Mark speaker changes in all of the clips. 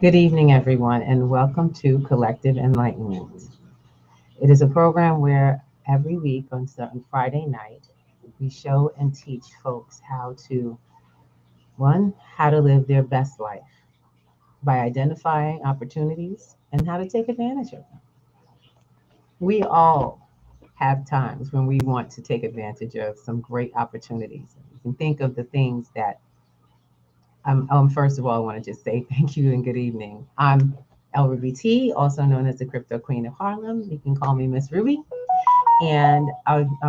Speaker 1: Good evening, everyone, and welcome to Collective Enlightenment. It is a program where every week on certain Friday night, we show and teach folks how to, one, how to live their best life by identifying opportunities and how to take advantage of them. We all have times when we want to take advantage of some great opportunities. You can think of the things that first of all, I want to just say thank you and good evening. I'm El Ruby T, also known as the Crypto Queen of Harlem. You can call me Miss Ruby. And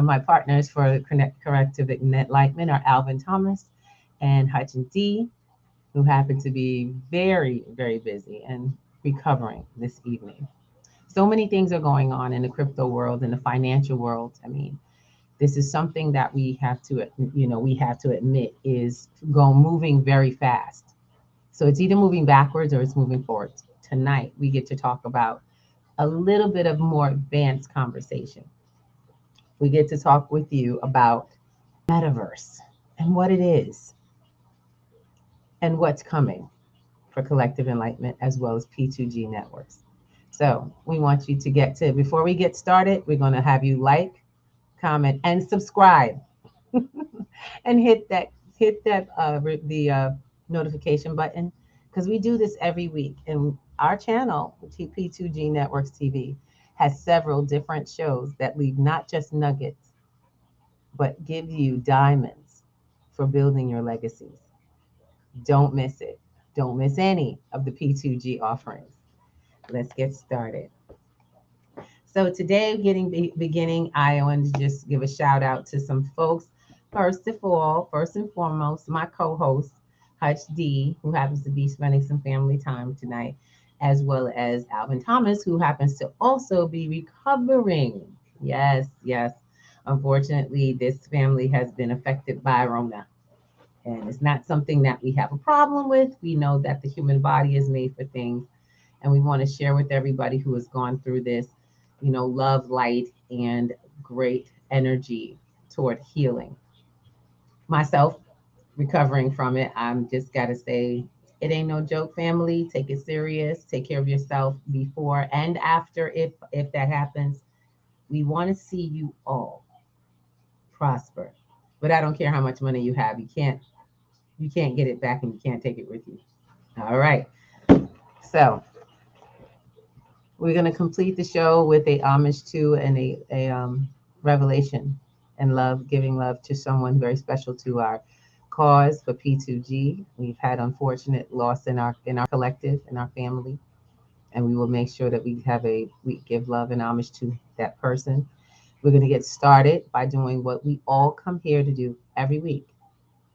Speaker 1: my partners for Corrective Enlightenment are Alvin Thomas and Hutchin D, who happen to be very, very busy and recovering this evening. So many things are going on in the crypto world, in the financial world. I mean, this is something that we have to admit is moving very fast. So it's either moving backwards or it's moving forward. Tonight, we get to talk about a little bit of more advanced conversation. We get to talk with you about metaverse and what it is and what's coming for Collective Enlightenment as well as P2G networks. So we want you to before we get started, we're going to have you like, comment, and subscribe and hit that notification button because we do this every week. And our channel, TP2G Networks TV, has several different shows that leave not just nuggets, but give you diamonds for building your legacies. Don't miss it. Don't miss any of the P2G offerings. Let's get started. So today, beginning, I want to just give a shout out to some folks. First and foremost, my co-host, Hutch D, who happens to be spending some family time tonight, as well as Alvin Thomas, who happens to also be recovering. Yes, yes. Unfortunately, this family has been affected by Rona. And it's not something that we have a problem with. We know that the human body is made for things. And we want to share with everybody who has gone through this, love, light, and great energy toward healing. Myself, recovering from it, I'm just got to say, it ain't no joke, family. Take it serious. Take care of yourself before and after, if that happens. We want to see you all prosper. But I don't care how much money you have. You can't get it back and you can't take it with you. All right. So we're going to complete the show with a homage to and a revelation and love, giving love to someone very special to our cause for P2G. We've had unfortunate loss in our collective, in our family, and we will make sure that we give love and homage to that person. We're going to get started by doing what we all come here to do every week: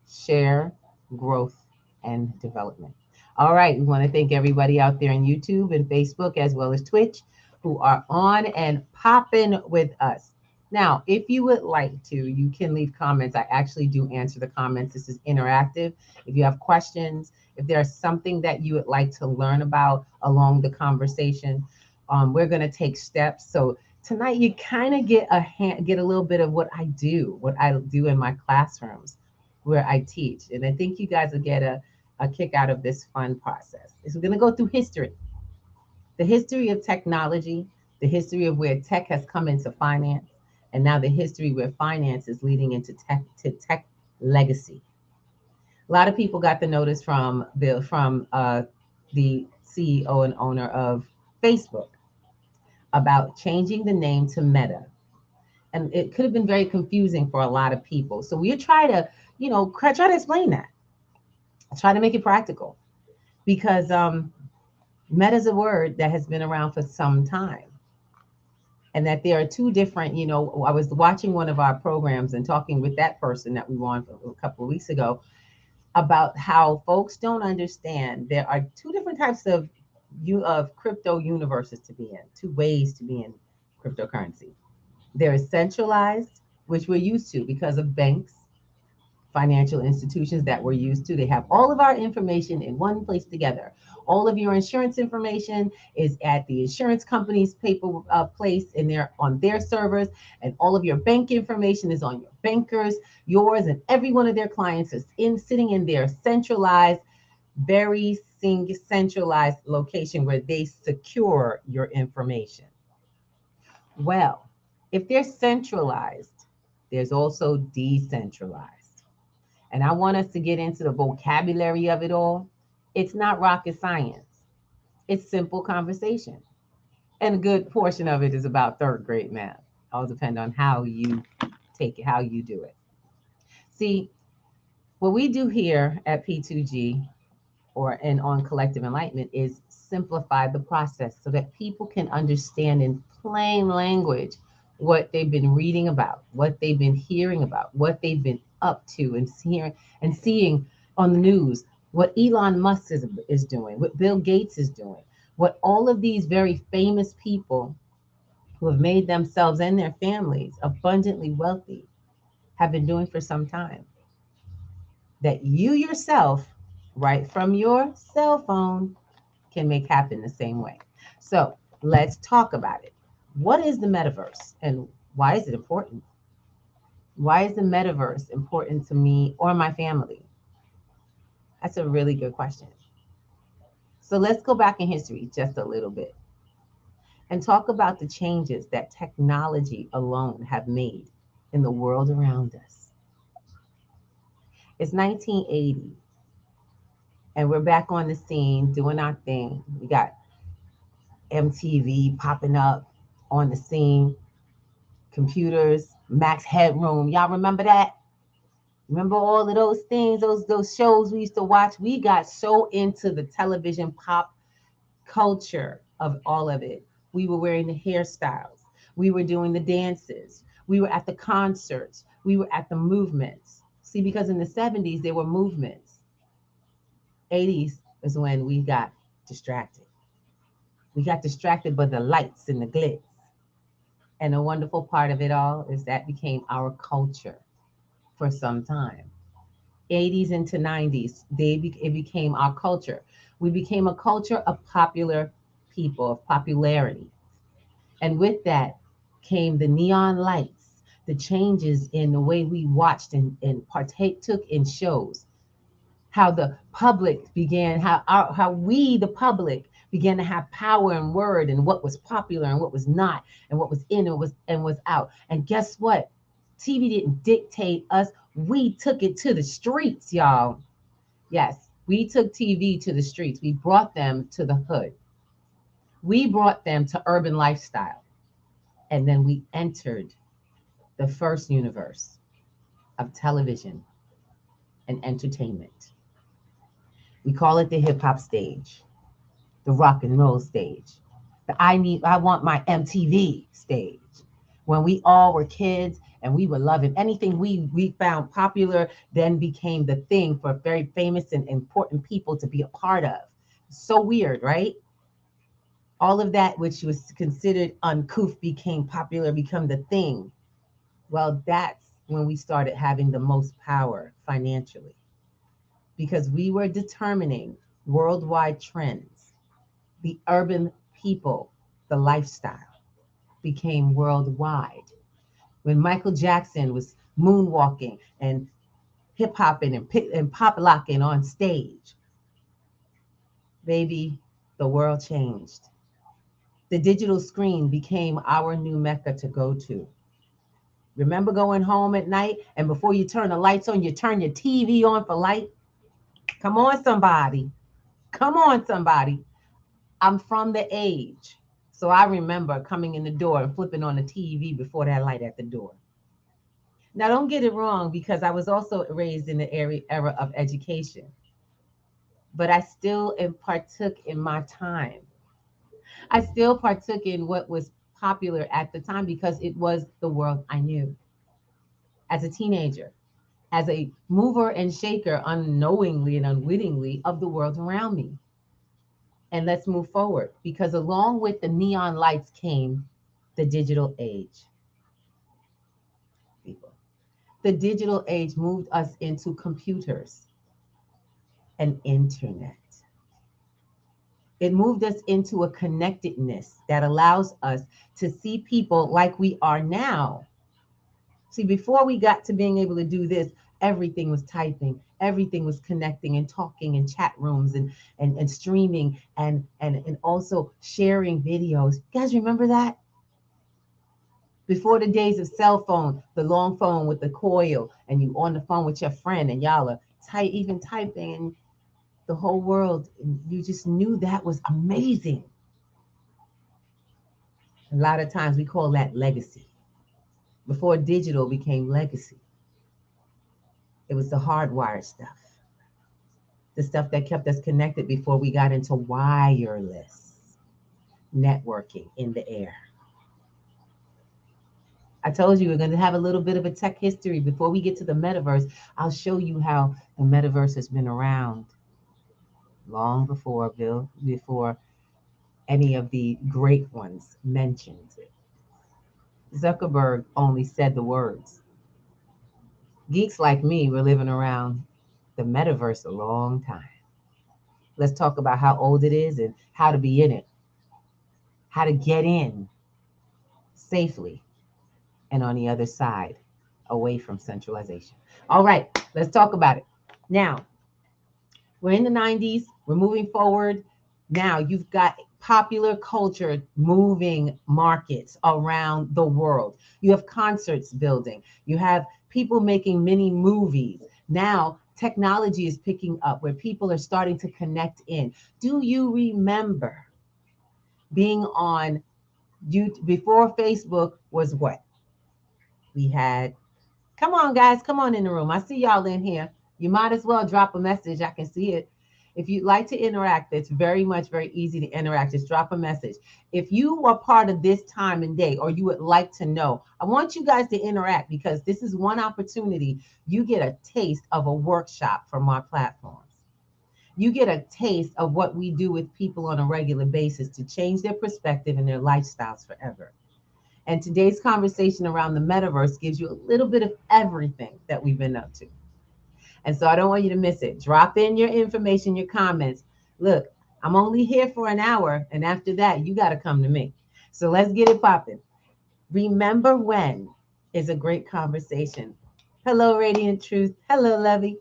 Speaker 1: share, growth, and development. All right, we want to thank everybody out there on YouTube and Facebook as well as Twitch who are on and popping with us. Now, if you would like to, you can leave comments. I actually do answer the comments. This is interactive. If you have questions, if there's something that you would like to learn about along the conversation, we're going to take steps. So tonight you kind of get a little bit of what I do in my classrooms where I teach. And I think you guys will get a kick out of this fun process. So we're going to go through history, the history of technology, the history of where tech has come into finance, and now the history where finance is leading into tech legacy. A lot of people got the notice from the CEO and owner of Facebook about changing the name to Meta. And it could have been very confusing for a lot of people. So we try to, try to explain that. Try to make it practical because meta is a word that has been around for some time. And that there are two different, I was watching one of our programs and talking with that person that we were on a couple of weeks ago about how folks don't understand there are two different types of crypto universes to be in, two ways to be in cryptocurrency. There is centralized, which we're used to because of banks, financial institutions that we're used to. They have all of our information in one place together. All of your insurance information is at the insurance company's paper place in on their servers, and all of your bank information is on your bankers, yours and every one of their clients is sitting in their centralized, very seeing centralized location where they secure your information. Well, if they're centralized, there's also decentralized. And I want us to get into the vocabulary of it all. It's not rocket science, it's simple conversation. And a good portion of it is about third grade math. All depend on how you take it, how you do it. See, what we do here at P2G or and on Collective Enlightenment is simplify the process so that people can understand in plain language what they've been reading about, what they've been hearing about, what they've been up to and seeing on the news, what Elon Musk is doing, what Bill Gates is doing, what all of these very famous people who have made themselves and their families abundantly wealthy have been doing for some time. That you yourself, right from your cell phone, can make happen the same way. So let's talk about it. What is the metaverse and why is it important? Why is the metaverse important to me or my family? That's a really good question. So let's go back in history just a little bit and talk about the changes that technology alone have made in the world around us. It's 1980 and we're back on the scene doing our thing. We got MTV popping up on the scene, computers, max headroom. Y'all remember that? Remember all of those things, those shows we used to watch? We got so into the television pop culture of all of it. We were wearing the hairstyles. We were doing the dances. We were at the concerts. We were at the movements. See, because in the 70s, there were movements. 80s is when we got distracted. We got distracted by the lights and the glitz. And the wonderful part of it all is that became our culture for some time. 80s into 90s, it became our culture. We became a culture of popular people, of popularity. And with that came the neon lights, the changes in the way we watched and took in shows, how the public began, how we, the public, began to have power and word and what was popular and what was not, and what was in and was out. And guess what? TV didn't dictate us. We took it to the streets, y'all. Yes, we took TV to the streets. We brought them to the hood. We brought them to urban lifestyle. And then we entered the first universe of television and entertainment. We call it the hip hop stage, the rock and roll stage, I want my MTV stage. When we all were kids and we were loving anything we found popular, then became the thing for very famous and important people to be a part of. So weird, right? All of that which was considered uncouth became popular, become the thing. Well, that's when we started having the most power financially because we were determining worldwide trends. The urban people, the lifestyle became worldwide. When Michael Jackson was moonwalking and hip hopping and pop locking on stage, baby, the world changed. The digital screen became our new mecca to go to. Remember going home at night and before you turn the lights on, you turn your TV on for light? Come on, somebody. Come on, somebody. I'm from the age. So I remember coming in the door and flipping on the TV before that light at the door. Now, don't get it wrong, because I was also raised in the era of education, but I still partook in my time. I still partook in what was popular at the time because it was the world I knew. As a teenager, as a mover and shaker unknowingly and unwittingly of the world around me. And let's move forward because along with the neon lights came the digital age. People. The digital age moved us into computers and internet. It moved us into a connectedness that allows us to see people like we are now. See, before we got to being able to do this, Everything was typing, everything was connecting and talking in chat rooms and streaming and also sharing videos. You guys remember that? Before the days of cell phone, the long phone with the coil, and you on the phone with your friend, and y'all are even typing, and the whole world, and you just knew that was amazing. A lot of times we call that legacy. Before digital became legacy, it was the hardwired stuff, the stuff that kept us connected before we got into wireless networking in the air. I told you we're going to have a little bit of a tech history. Before we get to the metaverse, I'll show you how the metaverse has been around long before before any of the great ones mentioned it. Zuckerberg only said the words. Geeks like me were living around the metaverse a long time. Let's talk about how old it is and how to be in it, how to get in safely and on the other side, away from centralization. All right, let's talk about it. Now, we're in the 90s, we're moving forward. Now, you've got popular culture moving markets around the world. You have concerts building, you have people making mini movies. Now, technology is picking up where people are starting to connect in. Do you remember being on YouTube before Facebook was what? We had, come on, guys, come on in the room. I see y'all in here. You might as well drop a message. I can see it. If you'd like to interact, it's very easy to interact. Just drop a message. If you are part of this time and day, or you would like to know, I want you guys to interact because this is one opportunity. You get a taste of a workshop from our platforms. You get a taste of what we do with people on a regular basis to change their perspective and their lifestyles forever. And today's conversation around the metaverse gives you a little bit of everything that we've been up to. And so I don't want you to miss it. Drop in your information, your comments. Look, I'm only here for an hour. And after that, you got to come to me. So let's get it popping. Remember when is a great conversation. Hello, Radiant Truth. Hello, Levy.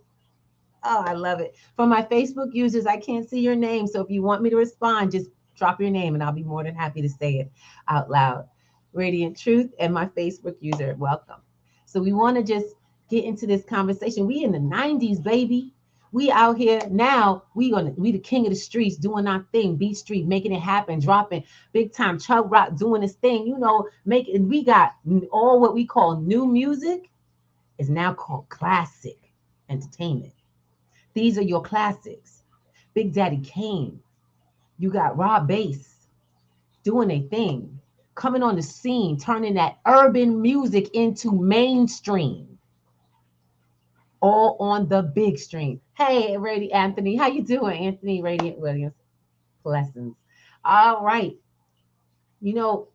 Speaker 1: Oh, I love it. For my Facebook users, I can't see your name. So if you want me to respond, just drop your name and I'll be more than happy to say it out loud. Radiant Truth and my Facebook user, welcome. So we want to just get into this conversation. We in the 90s, baby. We out here now. We the king of the streets, doing our thing. Beat Street, making it happen, dropping big time. Chug Rock doing his thing. You know, making. We got all what we call new music is now called classic entertainment. These are your classics. Big Daddy Kane. You got Rob Bass doing a thing, coming on the scene, turning that urban music into mainstream, all on the big stream. Hey, Radiant Anthony, how you doing? Anthony Radiant Williams, blessings. All right. You know,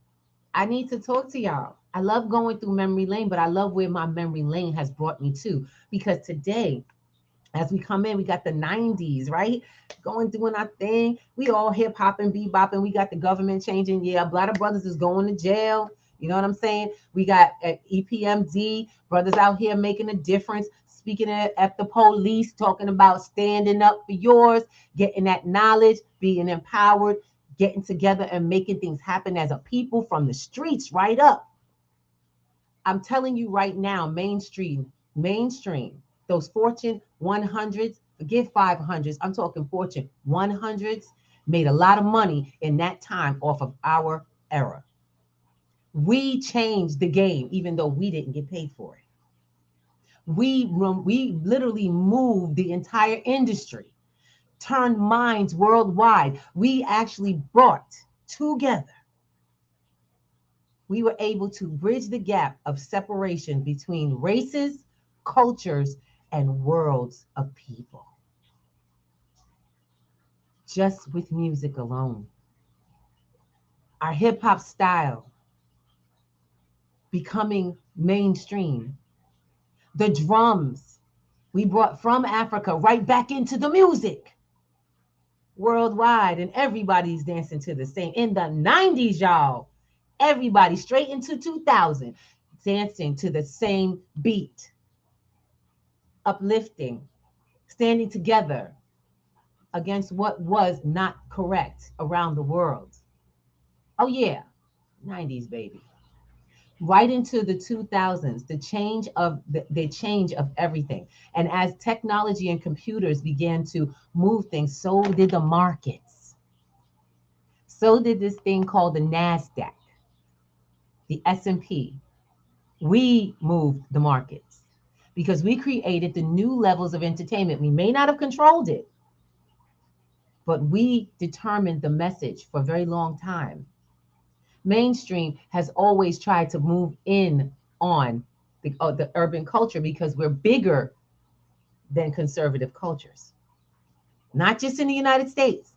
Speaker 1: I need to talk to y'all. I love going through memory lane, but I love where my memory lane has brought me to, because today, as we come in, we got the 90s, right? Going doing our thing. We all hip hop and bebopping. We got the government changing. Yeah, a lot of brothers is going to jail. You know what I'm saying? We got EPMD, brothers out here making a difference, speaking at the police, talking about standing up for yours, getting that knowledge, being empowered, getting together and making things happen as a people from the streets right up. I'm telling you right now, mainstream, those Fortune 100s, forget 500s, I'm talking Fortune 100s, made a lot of money in that time off of our era. We changed the game, even though we didn't get paid for it. We literally moved the entire industry, turned minds worldwide. We actually brought together. We were able to bridge the gap of separation between races, cultures, and worlds of people. Just with music alone. Our hip hop style becoming mainstream. The drums we brought from Africa right back into the music worldwide, and everybody's dancing to the same. In the 90s, y'all, everybody straight into 2000 dancing to the same beat. uplifting, standing together against what was not correct around the world. Oh, yeah, 90s, baby. Right into the 2000s, the change of everything. And as technology and computers began to move things, so did the markets. So did this thing called the NASDAQ, the S&P. We moved the markets because we created the new levels of entertainment. We may not have controlled it, but we determined the message for a very long time. Mainstream has always tried to move in on the urban culture because we're bigger than conservative cultures, not just in the United States,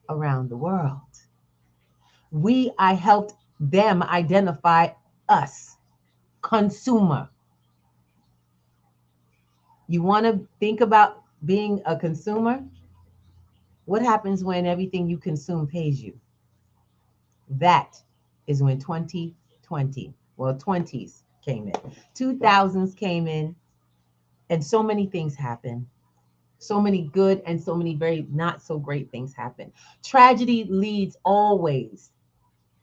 Speaker 1: around the world. I helped them identify us, consumer. You want to think about being a consumer? What happens when everything you consume pays you? That is when 2020, well, 20s came in, 2000s came in, and so many things happen. So many good and so many very not so great things happen. Tragedy leads always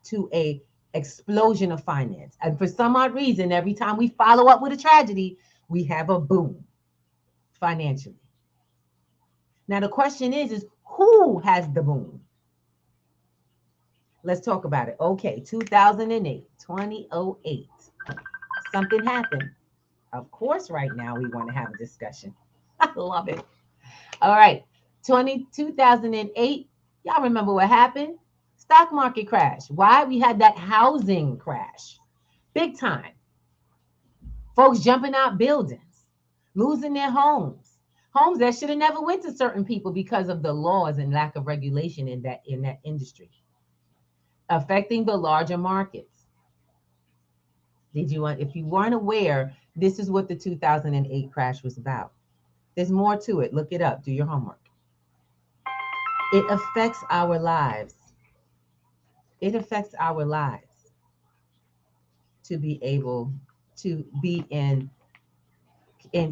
Speaker 1: to a explosion of finance. And for some odd reason, every time we follow up with a tragedy, we have a boom financially. Now the question is who has the boom? Let's talk about it. Okay, 2008, 2008. Something happened. Of course, right now we want to have a discussion. I love it. All right, 2008. Y'all remember what happened? Stock market crash. Why? We had that housing crash. Big time. Folks jumping out buildings, losing their homes. Homes that should have never went to certain people because of the laws and lack of regulation in that industry, affecting the larger markets. If you weren't aware, this is what the 2008 crash was about. There's more to it. Look it up. Do your homework. It affects our lives. It affects our lives to be able to be in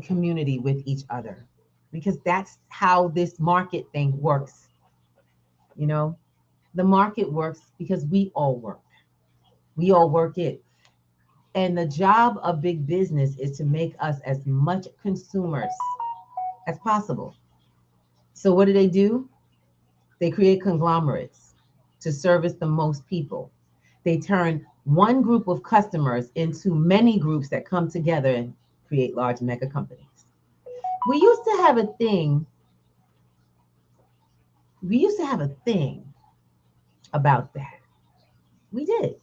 Speaker 1: community with each other, because that's how this market thing works. You know, the market works because we all work. We all work it. And the job of big business is to make us as much consumers as possible. So what do? They create conglomerates to service the most people. They turn one group of customers into many groups that come together and create large mega companies. We used to have a thing. We used to have a thing about that. We did.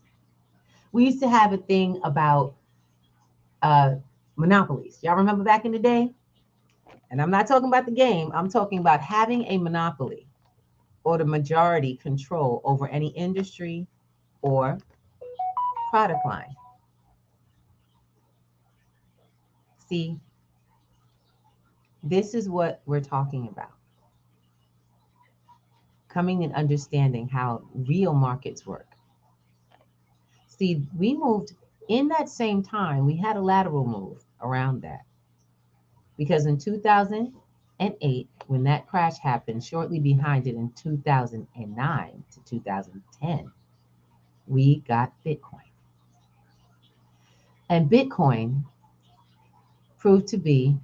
Speaker 1: We used to have a thing about monopolies. Y'all remember back in the day? And I'm not talking about the game. I'm talking about having a monopoly or the majority control over any industry or product line. See, this is what we're talking about. Coming and understanding how real markets work. See, we moved in that same time, we had a lateral move around that. Because in 2008, when that crash happened, shortly behind it in 2009 to 2010, we got Bitcoin. And Bitcoin proved to be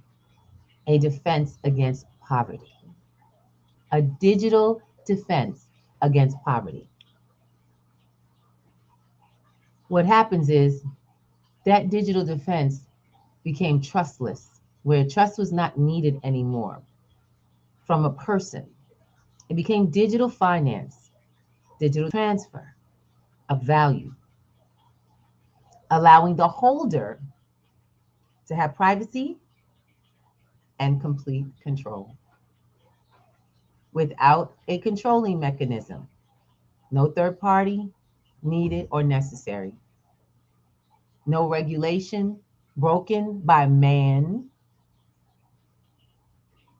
Speaker 1: a defense against poverty, a digital defense against poverty. What happens is that digital defense became trustless, where trust was not needed anymore from a person. It became digital finance, digital transfer of value, allowing the holder to have privacy and complete control without a controlling mechanism. No third party needed or necessary. No regulation broken by man.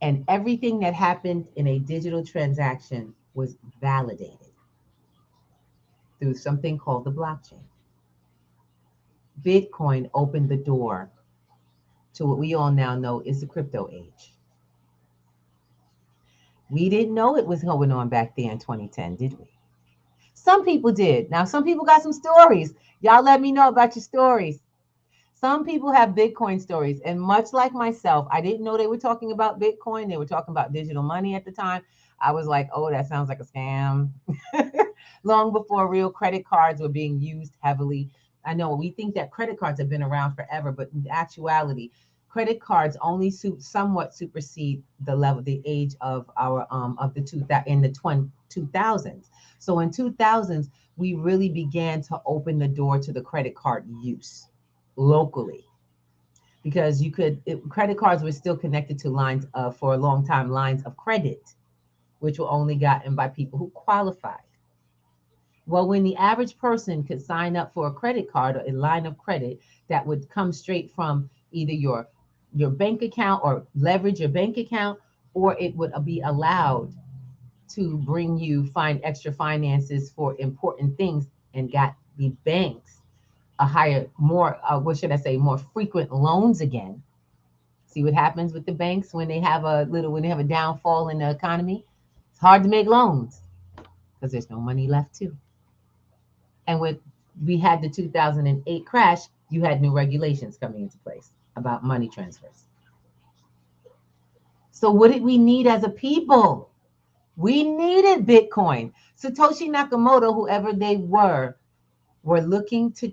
Speaker 1: And everything that happened in a digital transaction was validated through something called the blockchain. Bitcoin opened the door to what we all now know is the crypto age. We didn't know it was going on back there in 2010, did we? Some people did. Now, some people got some stories. Y'all let me know about your stories. Some people have Bitcoin stories. And much like myself, I didn't know they were talking about Bitcoin. They were talking about digital money at the time. I was like, oh, that sounds like a scam. Long before real credit cards were being used heavily. I know we think that credit cards have been around forever, but in actuality, credit cards only somewhat supersede the age of our of the in the 2000s. So in 2000s, we really began to open the door to the credit card use locally, because credit cards were still connected to lines of, for a long time, lines of credit, which were only gotten by people who qualified. Well, when the average person could sign up for a credit card or a line of credit that would come straight from either your bank account or leverage your bank account, or it would be allowed to bring you find extra finances for important things, and got the banks a higher, more, what should I say, more frequent loans again. See what happens with the banks when they have a downfall in the economy? It's hard to make loans because there's no money left too. And when we had the 2008 crash, you had new regulations coming into place about money transfers. So what did we need as a people? We needed Bitcoin. Satoshi Nakamoto, whoever they were looking to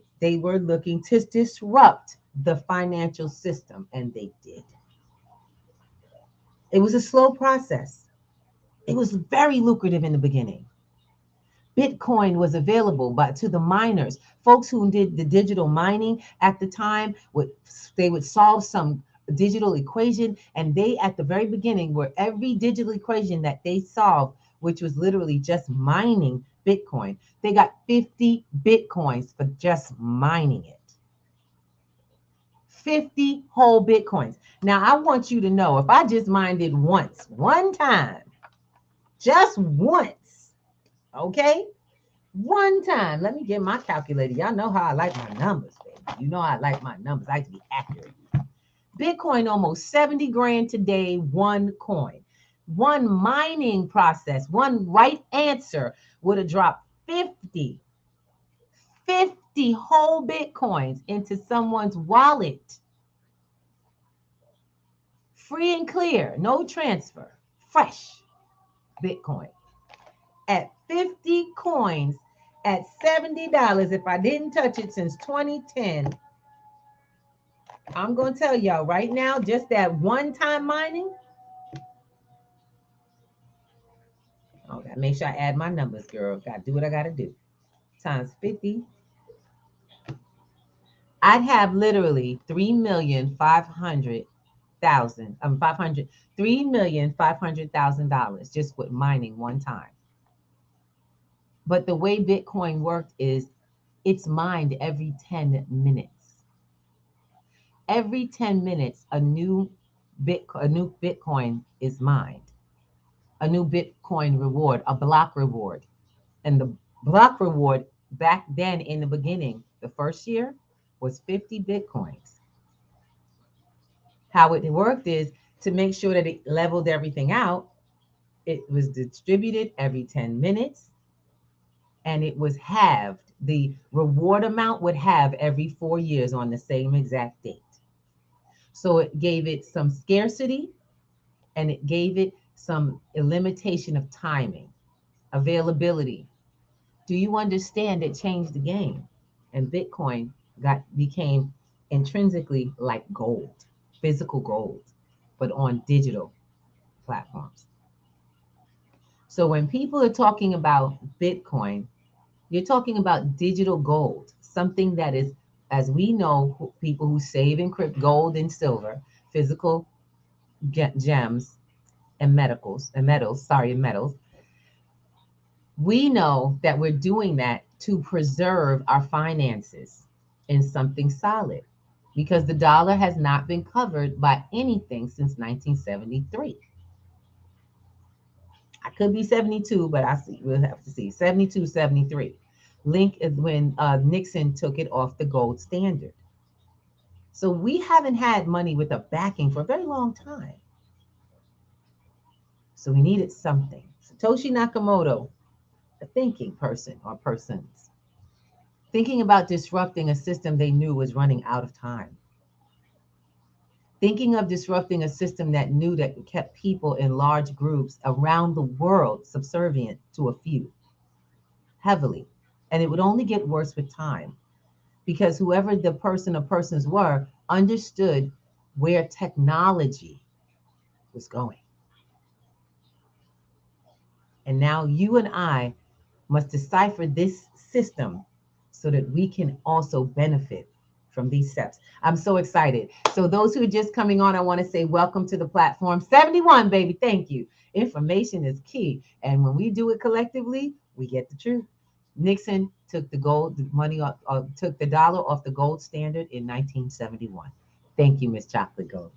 Speaker 1: disrupt the financial system, and they did. It was a slow process. It was very lucrative in the beginning. Bitcoin was available to the miners, folks who did the digital mining at the time. They would solve some digital equation, and they at the very beginning, where every digital equation that they solved, which was literally just mining Bitcoin, they got 50 Bitcoins for just mining it. 50 whole Bitcoins. Now, I want you to know, if I just mined it one time, just once, okay? One time. Let me get my calculator. Y'all know how I like my numbers, baby. You know how I like my numbers. I like to be accurate. Bitcoin almost 70 grand today, one coin. One mining process, one right answer would have dropped 50 whole Bitcoins into someone's wallet. Free and clear, no transfer, fresh Bitcoin. At 50 coins, at $70, if I didn't touch it since 2010, I'm going to tell y'all right now, just that one-time mining, oh, got to make sure I add my numbers, girl. Got to do what I got to do. Times 50. I'd have literally $3,500,000 just with mining one time. But the way Bitcoin worked is it's mined every 10 minutes. Every 10 minutes, a new Bitcoin is mined. A new Bitcoin reward, a block reward. And the block reward back then in the beginning, the first year, was 50 Bitcoins. How it worked is, to make sure that it leveled everything out, it was distributed every 10 minutes, and it was halved. The reward amount would halve every 4 years on the same exact date. So it gave it some scarcity, and it gave it some limitation of timing, availability. Do you understand it changed the game? And Bitcoin became intrinsically like gold, physical gold, but on digital platforms. So when people are talking about Bitcoin, you're talking about digital gold, something that is, as we know, people who save and encrypt gold and silver, physical gems and metals. We know that we're doing that to preserve our finances in something solid, because the dollar has not been covered by anything since 1973. I could be 72, but we'll have to see. 72, 73. Link is when Nixon took it off the gold standard. So we haven't had money with a backing for a very long time. So we needed something. Satoshi Nakamoto, a thinking person or persons, thinking about disrupting a system they knew was running out of time. Thinking of disrupting a system that knew that kept people in large groups around the world subservient to a few, heavily. And it would only get worse with time because whoever the person or persons were understood where technology was going. And now you and I must decipher this system so that we can also benefit from these steps. I'm so excited. So those who are just coming on, I want to say welcome to the platform. 71, baby. Thank you. Information is key. And when we do it collectively, we get the truth. Nixon took the money off, took the dollar off the gold standard in 1971. Thank you, Miss Chocolate Gold.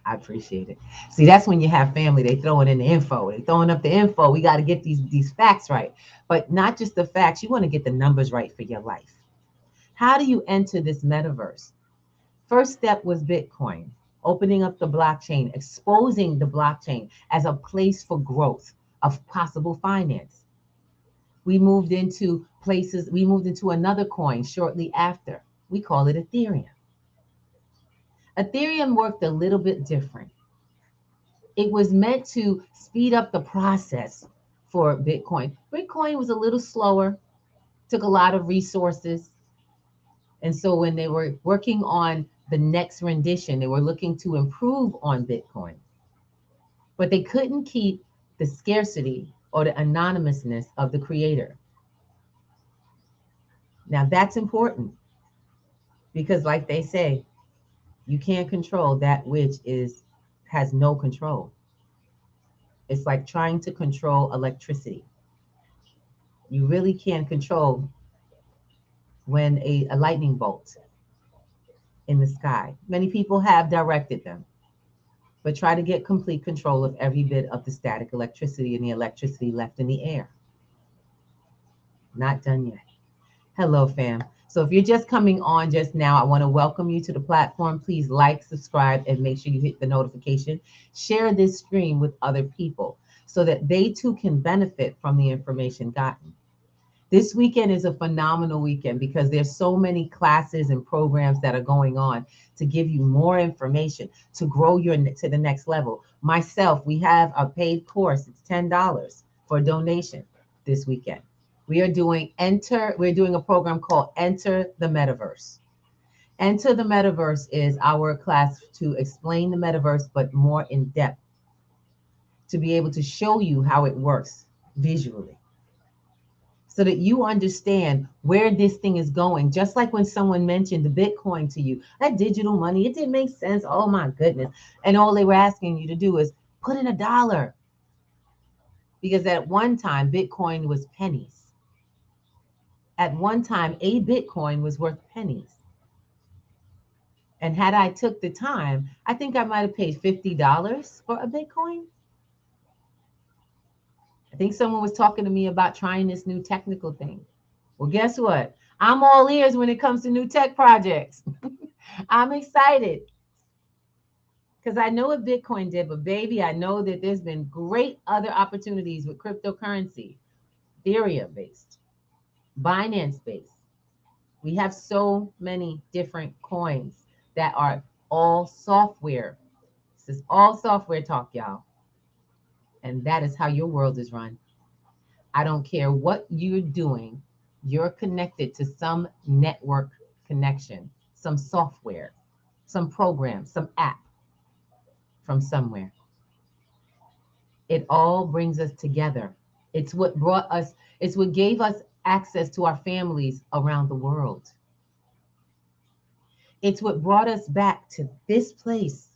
Speaker 1: I appreciate it. See, that's when you have family. They throwing in the info. They throwing up the info. We got to get these facts right, but not just the facts. You want to get the numbers right for your life. How do you enter this metaverse? First step was Bitcoin, opening up the blockchain, exposing the blockchain as a place for growth of possible finance. We moved into places. We moved into another coin shortly after. We call it Ethereum. Ethereum worked a little bit different. It was meant to speed up the process for Bitcoin. Bitcoin was a little slower, took a lot of resources. And so when they were working on the next rendition, they were looking to improve on Bitcoin. But they couldn't keep the scarcity or the anonymousness of the creator. Now that's important because like they say, you can't control that which has no control. It's like trying to control electricity. You really can't control when a lightning bolt in the sky. Many people have directed them, but try to get complete control of every bit of the static electricity and the electricity left in the air. Not done yet. Hello, fam. So if you're just coming on just now, I want to welcome you to the platform. Please like, subscribe, and make sure you hit the notification. Share this stream with other people so that they too can benefit from the information gotten. This weekend is a phenomenal weekend because there's so many classes and programs that are going on to give you more information to grow to the next level. Myself, we have a paid course. It's $10 for a donation this weekend. We're doing a program called Enter the Metaverse. Enter the Metaverse is our class to explain the metaverse, but more in depth, to be able to show you how it works visually, so that you understand where this thing is going. Just like when someone mentioned the Bitcoin to you, that digital money, it didn't make sense. Oh my goodness. And all they were asking you to do is put in $1. Because at one time, Bitcoin was pennies. At one time, a Bitcoin was worth pennies. And had I took the time, I think I might have paid $50 for a Bitcoin. I think someone was talking to me about trying this new technical thing. Well, guess what? I'm all ears when it comes to new tech projects. I'm excited because I know what Bitcoin did, but baby, I know that there's been great other opportunities with cryptocurrency, Ethereum based, Binance based. We have so many different coins that are all software. This is all software talk, y'all. And that is how your world is run. I don't care what you're doing, you're connected to some network connection, some software, some program, some app from somewhere. It all brings us together. It's what gave us access to our families around the world. It's what brought us back to this place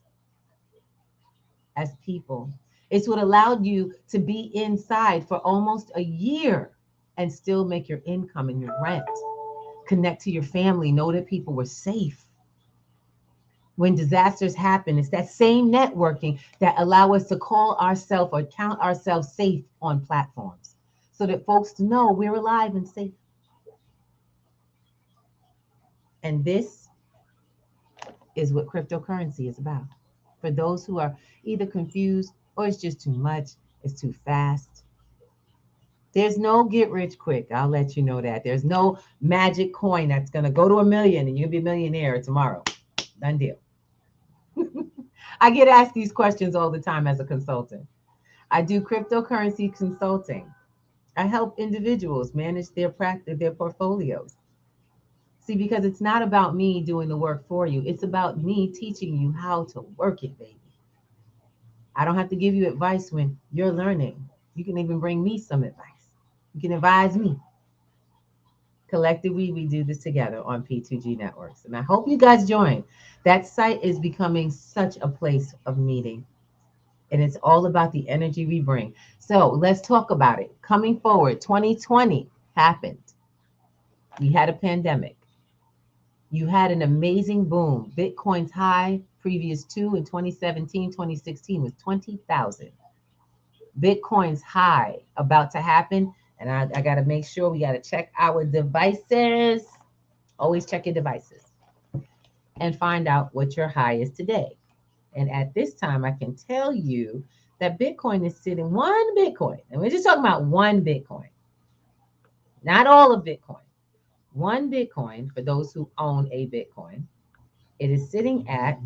Speaker 1: as people. It's what allowed you to be inside for almost a year and still make your income and your rent, connect to your family, know that people were safe. When disasters happen, it's that same networking that allow us to call ourselves or count ourselves safe on platforms so that folks know we're alive and safe. And this is what cryptocurrency is about. For those who are either confused or it's just too much, it's too fast. There's no get rich quick. I'll let you know that. There's no magic coin that's going to go to 1 million and you'll be a millionaire tomorrow. Done deal. I get asked these questions all the time as a consultant. I do cryptocurrency consulting. I help individuals manage their practice, their portfolios. See, because it's not about me doing the work for you. It's about me teaching you how to work it, baby. I don't have to give you advice when you're learning. You can even bring me some advice. You can advise me. Collectively, we do this together on P2G Networks. And I hope you guys join. That site is becoming such a place of meeting. And it's all about the energy we bring. So let's talk about it. Coming forward, 2020 happened. We had a pandemic. You had an amazing boom. Bitcoin's high previous to in 2017, 2016 was 20,000. Bitcoin's high about to happen. And I got to make sure we got to check our devices. Always check your devices and find out what your high is today. And at this time, I can tell you that Bitcoin is sitting one Bitcoin. And we're just talking about one Bitcoin, not all of Bitcoin. One Bitcoin, for those who own a Bitcoin, it is sitting at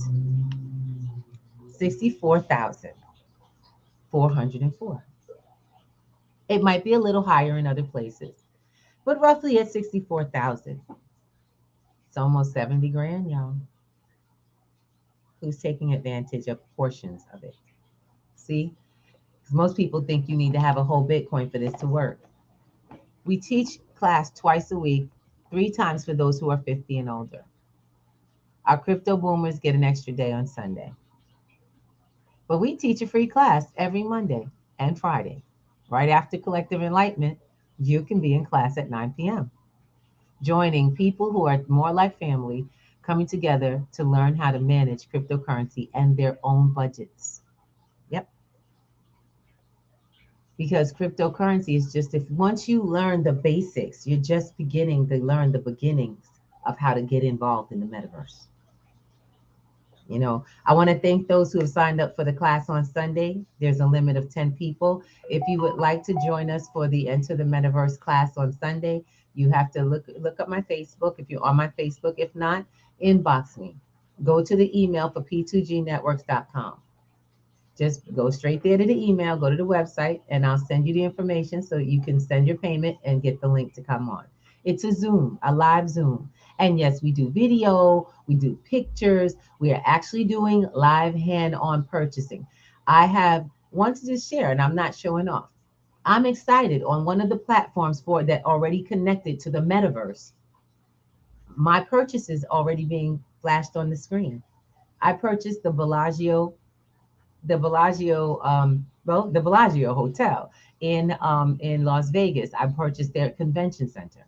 Speaker 1: 64,404. It might be a little higher in other places, but roughly at 64,000. It's almost 70 grand, y'all. Who's taking advantage of portions of it? See, because most people think you need to have a whole Bitcoin for this to work. We teach class twice a week, 3 times for those who are 50 and older. Our crypto boomers get an extra day on Sunday. But we teach a free class every Monday and Friday. Right after Collective Enlightenment, you can be in class at 9 p.m. Joining people who are more like family, coming together to learn how to manage cryptocurrency and their own budgets. Yep. Because cryptocurrency is just, if once you learn the basics, you're just beginning to learn the beginnings of how to get involved in the metaverse. You know, I want to thank those who have signed up for the class on Sunday. There's a limit of 10 people. If you would like to join us for the Enter the Metaverse class on Sunday, you have to look up my Facebook if you're on my Facebook. If not, inbox me. Go to the email for p2gnetworks.com. Just go straight there to the email, go to the website, and I'll send you the information so you can send your payment and get the link to come on. It's a Zoom, a live Zoom. And yes, we do video, we do pictures. We are actually doing live hand-on purchasing. I have wanted to share, and I'm not showing off. I'm excited on one of the platforms for that already connected to the metaverse. My purchase is already being flashed on the screen. I purchased the Bellagio Hotel in Las Vegas. I purchased their convention center.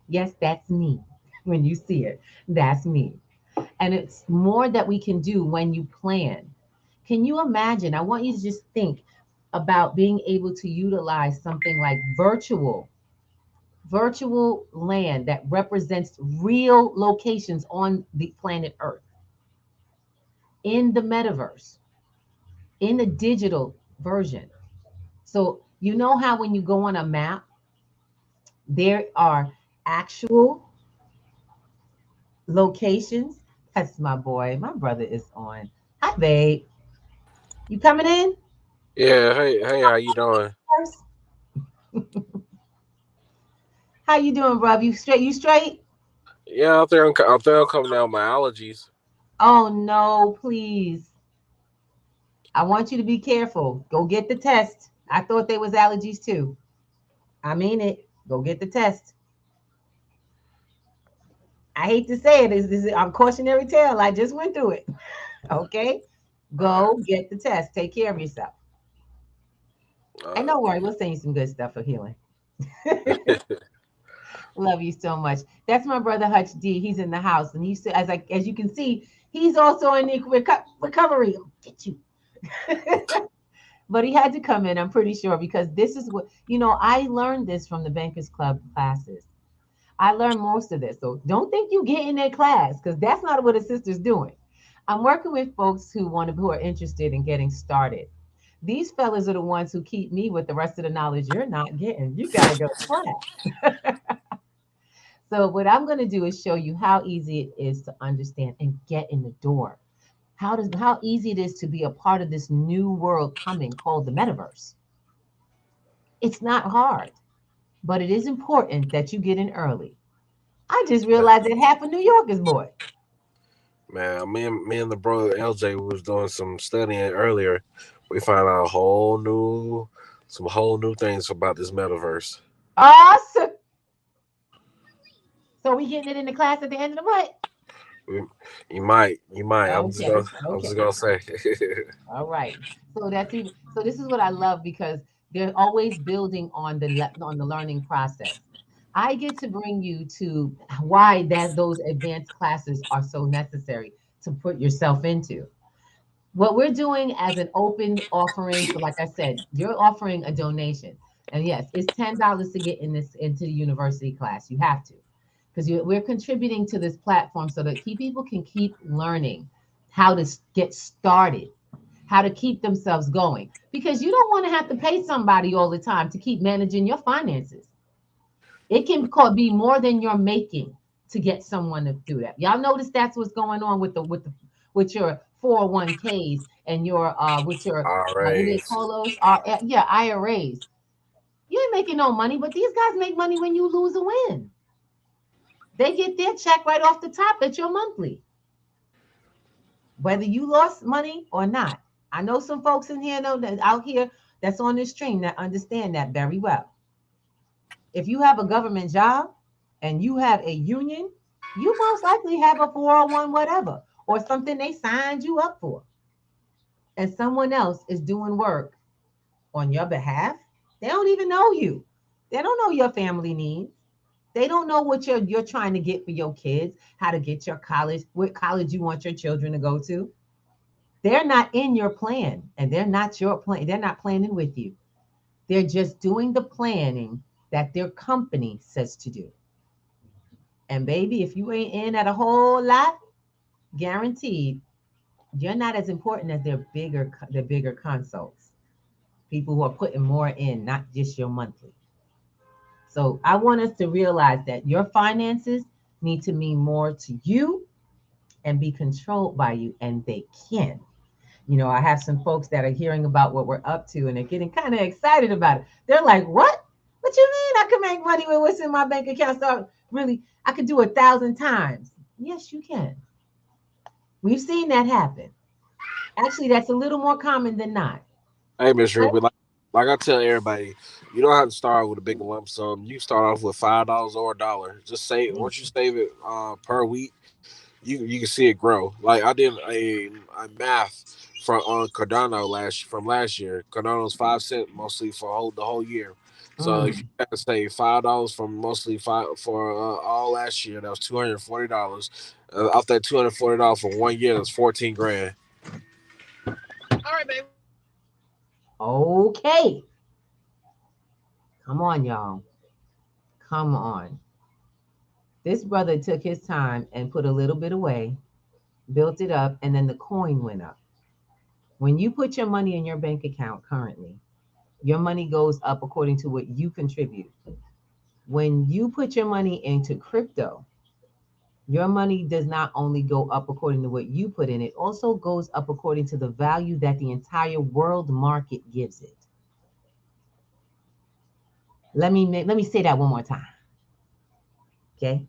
Speaker 1: Yes, that's me. When you see it, that's me. And it's more that we can do when you plan. Can you imagine? I want you to just think about being able to utilize something like virtual land that represents real locations on the planet Earth in the metaverse, in the digital version. So, you know how when you go on a map, there are actual locations? That's my boy. My brother is on. Hi, babe. You coming in
Speaker 2: Yeah, hey, how you doing?
Speaker 1: first? How you doing, bro? You straight? You straight?
Speaker 2: Yeah, out there I'm coming down with my allergies.
Speaker 1: Oh no, please. I want you to be careful. Go get the test. I thought they was allergies too. I mean it. Go get the test. I hate to say it. I'm cautionary tale. I just went through it. Okay?
Speaker 2: All right,
Speaker 1: Go get the test. Take care of yourself.
Speaker 2: all
Speaker 1: And don't worry, we'll send you some good stuff for healing.
Speaker 2: right.
Speaker 1: Love you so much. That's my brother Hutch D. He's in the house, and he's as you can see, he's also in the recovery. I'll get you. But he had to come in, I'm pretty sure, because this is what I learned this from the Bankers Club classes. I learned most of this. So don't think you get in that class because that's not what a sister's doing. I'm working with folks who are interested in getting started. These fellas are the ones who keep me with the rest of the knowledge you're not getting. You got to go to class. So what I'm going to do is show you how easy it is to understand and get in the door. How easy it is to be a part of this new world coming called the metaverse. It's not hard, but it is important that you get in early. I just realized that half of New York is bored.
Speaker 2: Man, me and the brother LJ was doing some studying earlier. We found out some whole new things about this metaverse.
Speaker 1: Awesome. So we getting it in the class at the end of the month.
Speaker 2: We, you might.
Speaker 1: Okay,
Speaker 2: I'm just
Speaker 1: okay.
Speaker 2: gonna say.
Speaker 1: All right. So that's even so this is what I love because they're always building on on the learning process. I get to bring you to why that those advanced classes are so necessary to put yourself into. What we're doing as an open offering, so like I said, you're offering a donation. And yes, it's $10 to get in this into the university class. You have to. Because we're contributing to this platform so that people can keep learning how to get started, how to keep themselves going. Because you don't want to have to pay somebody all the time to keep managing your finances. It can be more than you're making to get someone to do that. Y'all notice that's what's going on with your 401ks and your with your what do they
Speaker 2: Alright.
Speaker 1: call those? Yeah, IRAs. You ain't making no money, but these guys make money when you lose a win. They get their check right off the top at your monthly, whether you lost money or not. I know some folks in here know that out here that's on this stream that understand that very well. If you have a government job and you have a union, you most likely have a 401 whatever or something they signed you up for. And someone else is doing work on your behalf. They don't even know you. They don't know your family needs. They don't know what you're trying to get for your kids, how to get your college, what college you want your children to go to. They're not in your plan and they're not your plan. They're not planning with you. They're just doing the planning that their company says to do. And baby, if you ain't in at a whole lot, guaranteed, you're not as important as their bigger consults. People who are putting more in, not just your monthly. So I want us to realize that your finances need to mean more to you and be controlled by you, and they can. I have some folks that are hearing about what we're up to and they're getting kind of excited about it. They're like, what? What you mean I can make money with what's in my bank account? So really, I could do 1,000 times. Yes, you can. We've seen that happen. Actually, that's a little more common than not.
Speaker 2: Hey, Miss
Speaker 1: But
Speaker 2: Ruby, like I tell everybody, you don't have to start with a big lump sum. You start off with $5 or $1. Just save. Once you save it per week, you can see it grow. Like I did a math from on Cardano last year. Cardano's 5 cent mostly for the whole year. So if you
Speaker 1: mm,
Speaker 2: had to save $5 from mostly five for all last year, that was $240. Off that $240 for 1 year, that's 14 grand.
Speaker 1: okay, come on, y'all. Come on. This brother took his time and put a little bit away, built it up, and then the coin went up. When you put your money in your bank account currently, your money goes up according to what you contribute. When you put your money into crypto, your money does not only go up according to what you put in, it also goes up according to the value that the entire world market gives it. Let me say that one more time. Okay?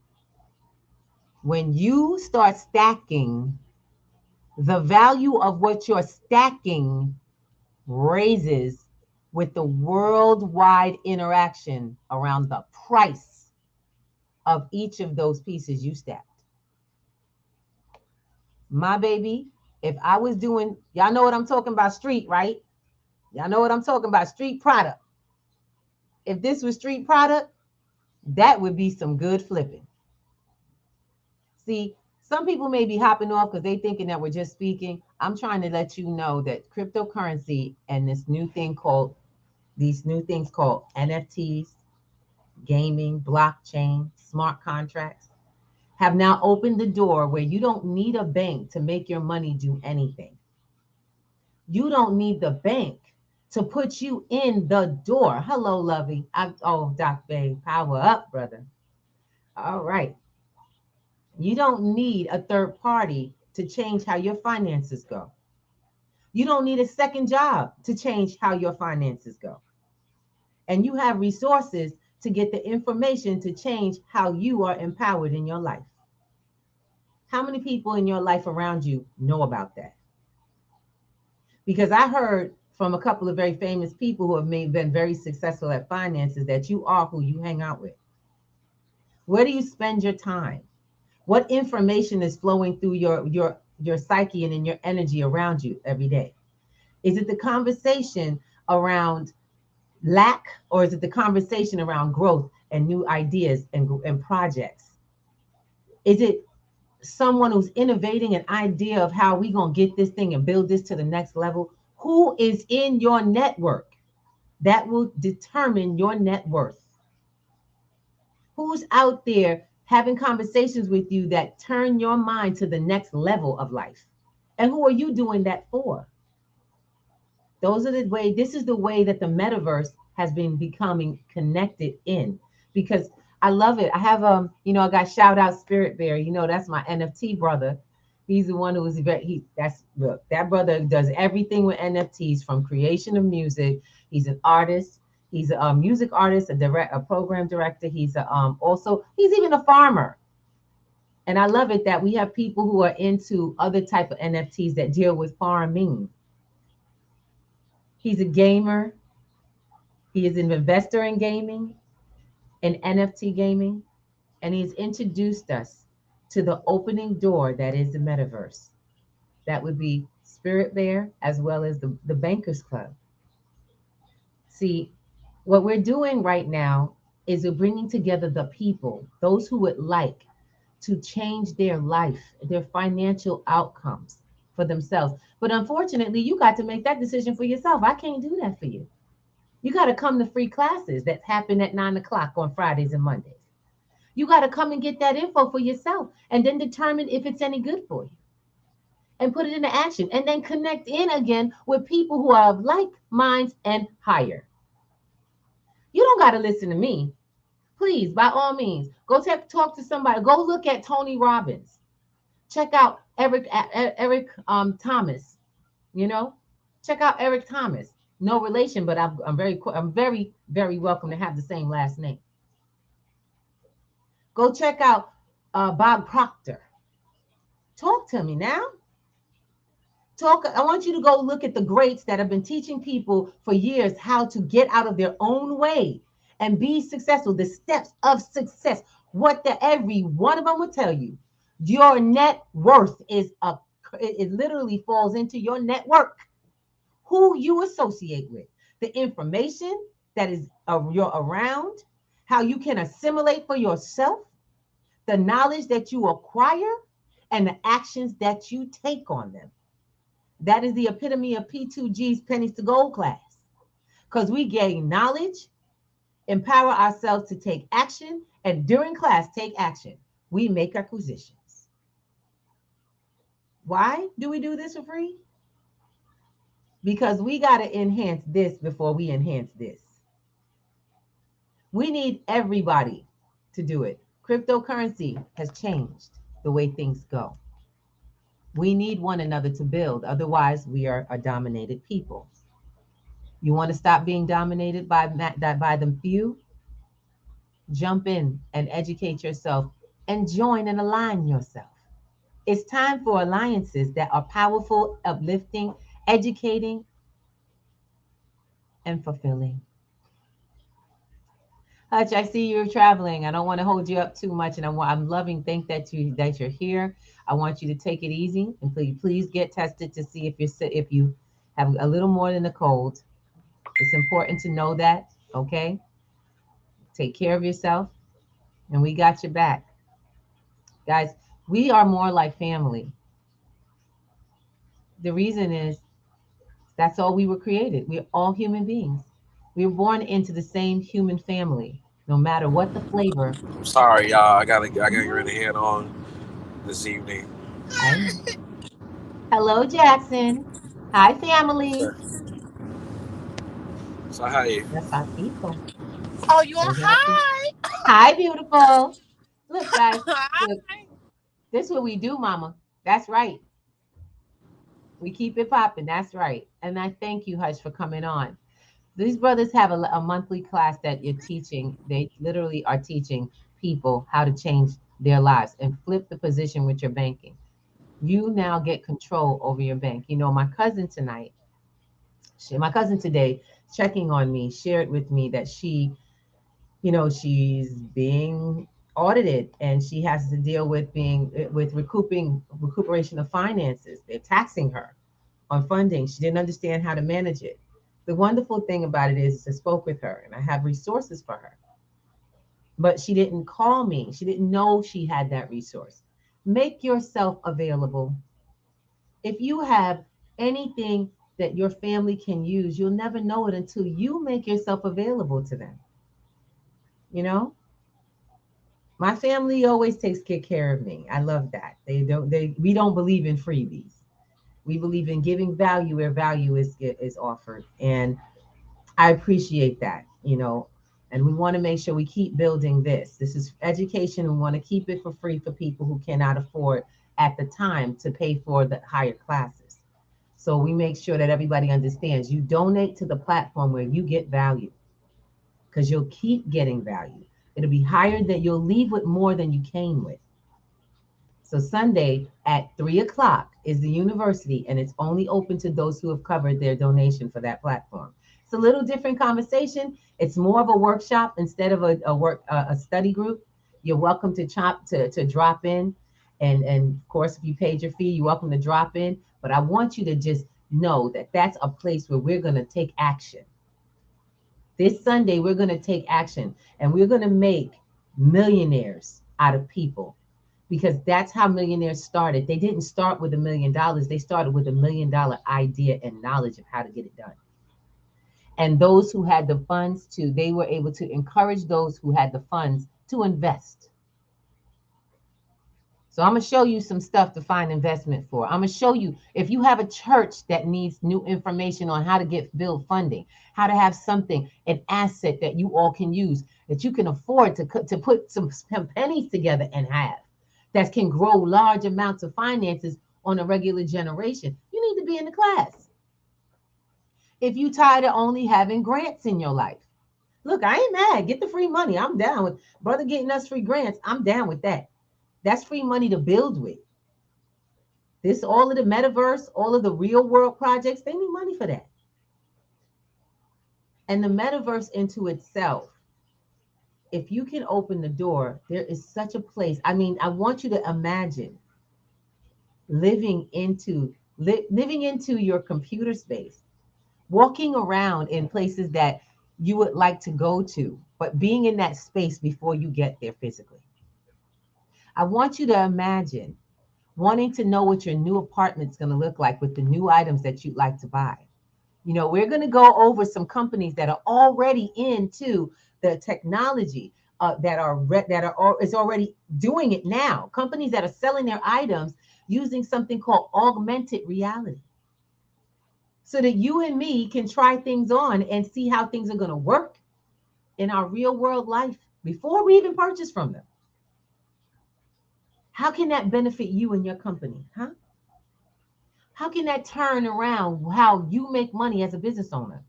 Speaker 1: When you start stacking, the value of what you're stacking raises with the worldwide interaction around the price of each of those pieces you stacked. My baby, if I was doing, y'all know what I'm talking about, street, right? Y'all know what I'm talking about, street product. If this was street product, that would be some good flipping. See, some people may be hopping off because they thinking that we're just speaking. I'm trying to let you know that cryptocurrency and these new things called NFTs, gaming, blockchain, smart contracts, have now opened the door where you don't need a bank to make your money do anything. You don't need the bank to put you in the door. Hello, lovey. Oh, Doc Bay, power up, brother. All right. You don't need a third party to change how your finances go. You don't need a second job to change how your finances go. And you have resources to get the information to change how you are empowered in your life. How many people in your life around you know about that? Because I heard from a couple of very famous people who have been very successful at finances that you are who you hang out with. Where do you spend your time? What information is flowing through your psyche and in your energy around you every day? Is it the conversation around lack, or is it the conversation around growth and new ideas and projects? Is it someone who's innovating an idea of how we going to get this thing and build this to the next level? Who is in your network? That will determine your net worth. Who's out there having conversations with you that turn your mind to the next level of life? And who are you doing that for? Those are the way, this is the way that the metaverse has been becoming connected in, because I love it. I have I got shout out Spirit Bear. That's my NFT brother. He's the one who is very look, that brother does everything with NFTs, from creation of music. He's an artist. He's a music artist, a program director. He's he's even a farmer. And I love it that we have people who are into other type of NFTs that deal with farming. He's a gamer. He is an investor in gaming and NFT gaming. And he's introduced us to the opening door that is the metaverse. That would be Spirit Bear as well as the Bankers Club. See, what we're doing right now is we're bringing together the people, those who would like to change their life, their financial outcomes for themselves. But unfortunately, you got to make that decision for yourself. I can't do that for you. You got to come to free classes that happen at 9 o'clock on Fridays and Mondays. You got to come and get that info for yourself and then determine if it's any good for you and put it into action, and then connect in again with people who are of like minds and higher. You don't got to listen to me. Please, by all means, go talk to somebody. Go look at Tony Robbins. Check out Eric Thomas. Check out Eric Thomas. No relation, but I'm very, very welcome to have the same last name. Go check out Bob Proctor. Talk to me now. I want you to go look at the greats that have been teaching people for years how to get out of their own way and be successful. The steps of success. Every one of them will tell you. Your net worth it literally falls into your network. Who you associate with, the information that is you're around, how you can assimilate for yourself, the knowledge that you acquire, and the actions that you take on them. That is the epitome of P2G's Pennies to Gold class. Because we gain knowledge, empower ourselves to take action, and during class, take action. We make acquisitions. Why do we do this for free? Because we got to enhance this before we enhance this. We need everybody to do it. Cryptocurrency has changed the way things go. We need one another to build. Otherwise, we are a dominated people. You want to stop being dominated by the few? Jump in and educate yourself and join and align yourself. It's time for alliances that are powerful, uplifting, educating, and fulfilling. Hutch, I see you're traveling. I don't want to hold you up too much, and I'm loving think that you're here. I want you to take it easy, and please get tested to see if you have a little more than a cold. It's important to know that. Okay, take care of yourself, and we got your back, guys. We are more like family. The reason is that's all we were created. We're all human beings. We were born into the same human family. No matter what the flavor.
Speaker 2: I'm sorry, y'all. I gotta get ready to head on this evening.
Speaker 1: I know. Hello, Jackson. Hi, family.
Speaker 2: So hey,
Speaker 1: That's our people.
Speaker 3: Oh, you are
Speaker 1: So happy.
Speaker 3: high.
Speaker 1: Hi, beautiful. Look, guys. Look, this is what we do, mama. That's right. We keep it popping. That's right. And I thank you, Hush, for coming on. These brothers have a monthly class that you're teaching. They literally are teaching people how to change their lives and flip the position with your banking. You now get control over your bank. You know, my cousin today, checking on me, shared with me that she's being audited and she has to deal with being with recuperation of finances. They're taxing her on funding. She didn't understand how to manage it. The wonderful thing about it is I spoke with her and I have resources for her. But she didn't call me. She didn't know she had that resource. Make yourself available. If you have anything that your family can use, you'll never know it until you make yourself available to them. You know, my family always takes good care of me. I love that. We don't believe in freebies. We believe in giving value where value is offered. And I appreciate that, and we want to make sure we keep building this. This is education. We want to keep it for free for people who cannot afford at the time to pay for the higher classes. So we make sure that everybody understands you donate to the platform where you get value because you'll keep getting value. It'll be higher that you'll leave with more than you came with. So Sunday at 3 o'clock is the university, and it's only open to those who have covered their donation for that platform. It's a little different conversation. It's more of a workshop instead of a study group. You're welcome to drop in, and of course, if you paid your fee, you're welcome to drop in. But I want you to just know that that's a place where we're going to take action. This Sunday, we're going to take action, and we're going to make millionaires out of people because that's how millionaires started. They didn't start with $1 million. They started with $1 million idea and knowledge of how to get it done. And those who had the funds they were able to encourage those who had the funds to invest. So I'm going to show you some stuff to find investment for. I'm going to show you if you have a church that needs new information on how to build funding, how to have something, an asset that you all can use, that you can afford to put some pennies together and have, that can grow large amounts of finances on a regular generation. You need to be in the class. If you tired of only having grants in your life. Look, I ain't mad. Get the free money. I'm down with brother getting us free grants. I'm down with that. That's free money to build with. All of the metaverse, all of the real world projects, they need money for that. And the metaverse into itself, if you can open the door, there is such a place. I mean, I want you to imagine living into your computer space, walking around in places that you would like to go to, but being in that space before you get there physically. I want you to imagine wanting to know what your new apartment's going to look like with the new items that you'd like to buy. We're going to go over some companies that are already into the technology is already doing it now. Companies that are selling their items using something called augmented reality, so that you and me can try things on and see how things are going to work in our real world life before we even purchase from them. How can that benefit you and your company? Huh? How can that turn around how you make money as a business owner?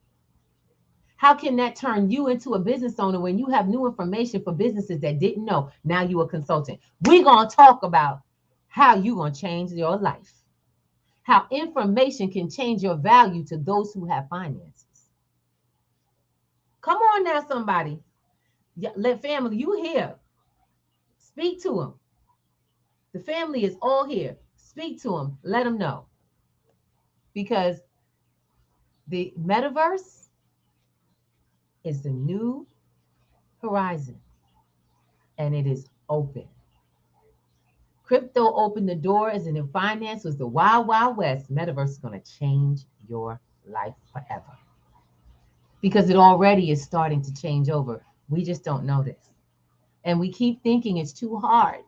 Speaker 1: How can that turn you into a business owner when you have new information for businesses that didn't know? Now you a consultant. We're going to talk about how you going to change your life, how information can change your value to those who have finances. Come on now, somebody. Let family, you here. Speak to them. The family is all here. Speak to them. Let them know. Because the metaverse is the new horizon and it is open. Crypto opened the doors and in finance was the wild, wild west. Metaverse is going to change your life forever because it already is starting to change over We just don't know this. And we keep thinking it's too hard.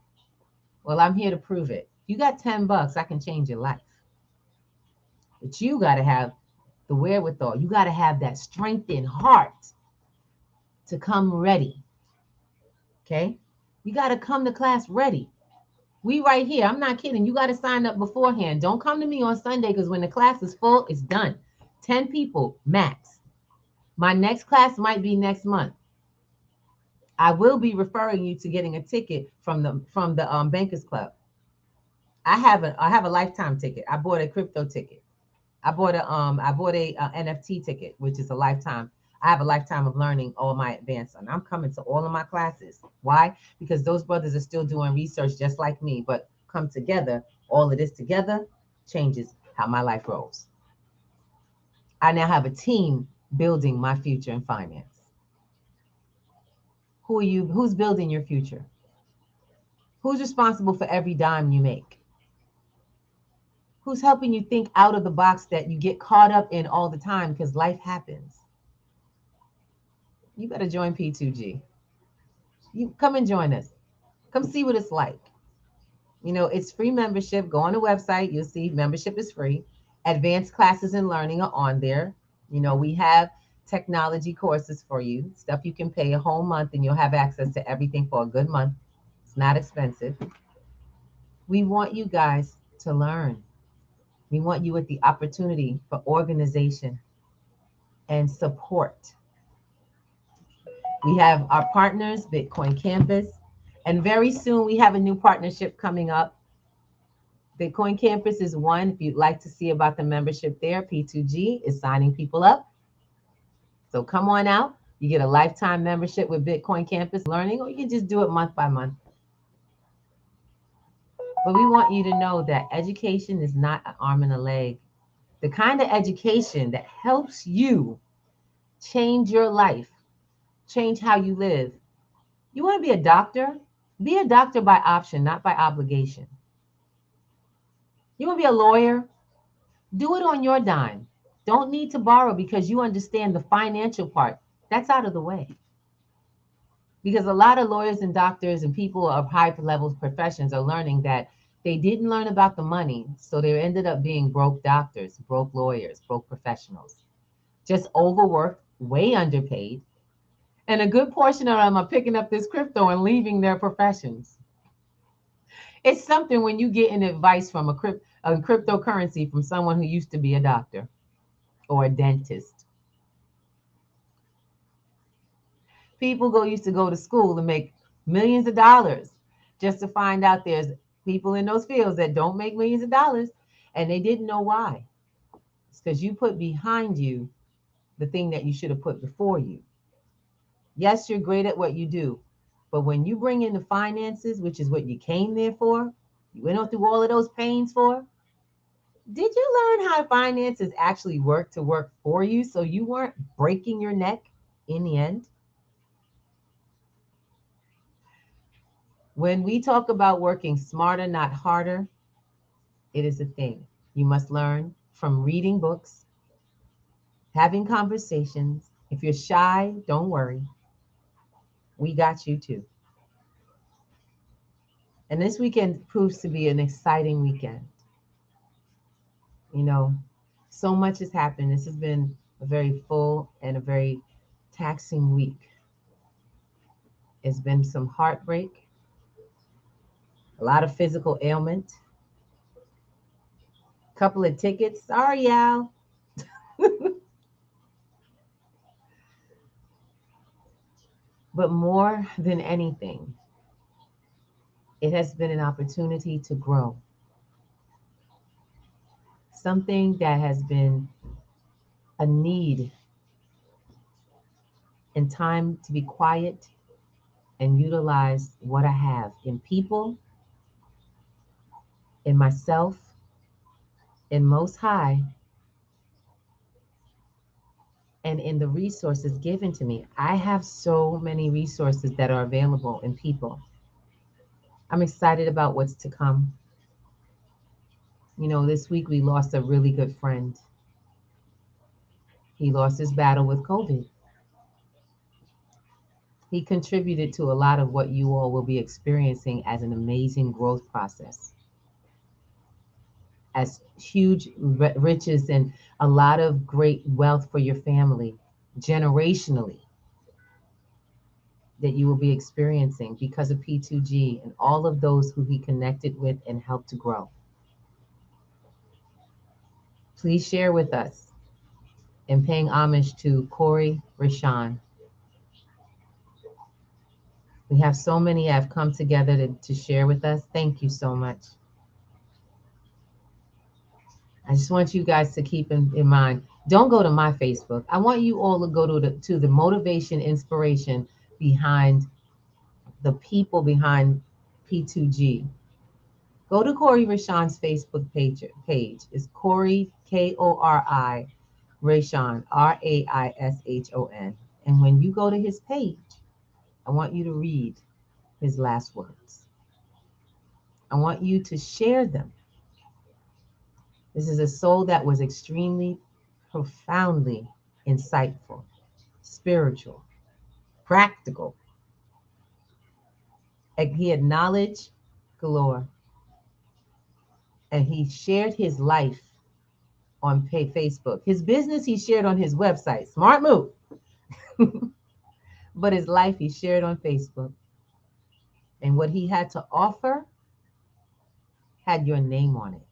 Speaker 1: Well, I'm here to prove it. You got $10, I can change your life. But you got to have the wherewithal. You got to have that strength in heart to come ready. Okay? You got to come to class ready. We right here. I'm not kidding. You got to sign up beforehand. Don't come to me on Sunday because when the class is full, it's done. 10 people max. My next class might be next month. I will be referring you to getting a ticket from the Bankers Club. I have a lifetime ticket. I bought a crypto ticket. I bought a NFT ticket, which is a lifetime. I have a lifetime of learning all my advanced, and I'm coming to all of my classes. Why? Because those brothers are still doing research just like me, but come together. All of this together changes how my life rolls. I now have a team building my future in finance. Who are you? Who's building your future? Who's responsible for every dime you make? Who's helping you think out of the box that you get caught up in all the time because life happens? You better join P2G. You come and join us. Come see what it's like. It's free membership. Go on the website. You'll see membership is free. Advanced classes and learning are on there. We have technology courses for you, stuff you can pay a whole month and you'll have access to everything for a good month. It's not expensive. We want you guys to learn. We want you with the opportunity for organization and support. We have our partners, Bitcoin Campus, and very soon we have a new partnership coming up. Bitcoin Campus is one. If you'd like to see about the membership there, P2G is signing people up. So come on out. You get a lifetime membership with Bitcoin Campus Learning, or you can just do it month by month. But we want you to know that education is not an arm and a leg. The kind of education that helps you change your life, change how you live. You want to be a doctor? Be a doctor by option, not by obligation. You want to be a lawyer? Do it on your dime. Don't need to borrow because you understand the financial part. That's out of the way. Because a lot of lawyers and doctors and people of high level professions are learning that they didn't learn about the money. So they ended up being broke doctors, broke lawyers, broke professionals, just overworked, way underpaid. And a good portion of them are picking up this crypto and leaving their professions. It's something when you get an advice from a cryptocurrency from someone who used to be a doctor or a dentist. People used to go to school to make millions of dollars just to find out there's people in those fields that don't make millions of dollars, and they didn't know why. It's because you put behind you the thing that you should have put before you. Yes, you're great at what you do, but when you bring in the finances, which is what you came there for, you went through all of those pains for, did you learn how finances actually work to work for you so you weren't breaking your neck in the end? When we talk about working smarter, not harder, it is a thing. You must learn from reading books, having conversations. If you're shy, don't worry. We got you too. And this weekend proves to be an exciting weekend. You know, so much has happened. This has been a very full and a very taxing week. It's been some heartbreak, a lot of physical ailment, a couple of tickets. Sorry, Al. But more than anything, it has been an opportunity to grow. Something that has been a need and time to be quiet and utilize what I have in people, in myself, in Most High, and in the resources given to me. I have so many resources that are available in people. I'm excited about what's to come. This week we lost a really good friend. He lost his battle with COVID. He contributed to a lot of what you all will be experiencing as an amazing growth process, as huge riches and a lot of great wealth for your family generationally that you will be experiencing because of P2G and all of those who he connected with and helped to grow. Please share with us in paying homage to Corey Rashawn. We have so many have come together to share with us. Thank you so much. I just want you guys to keep in mind, don't go to my Facebook. I want you all to go to the motivation, inspiration behind the people behind P2G. Go to Corey Rashawn's Facebook page. It's Corey, Kori, Rashawn, Raishon. And when you go to his page, I want you to read his last words. I want you to share them. This is a soul that was extremely, profoundly insightful, spiritual, practical. And he had knowledge galore. And he shared his life on Facebook. His business he shared on his website. Smart move. But his life he shared on Facebook. And what he had to offer had your name on it.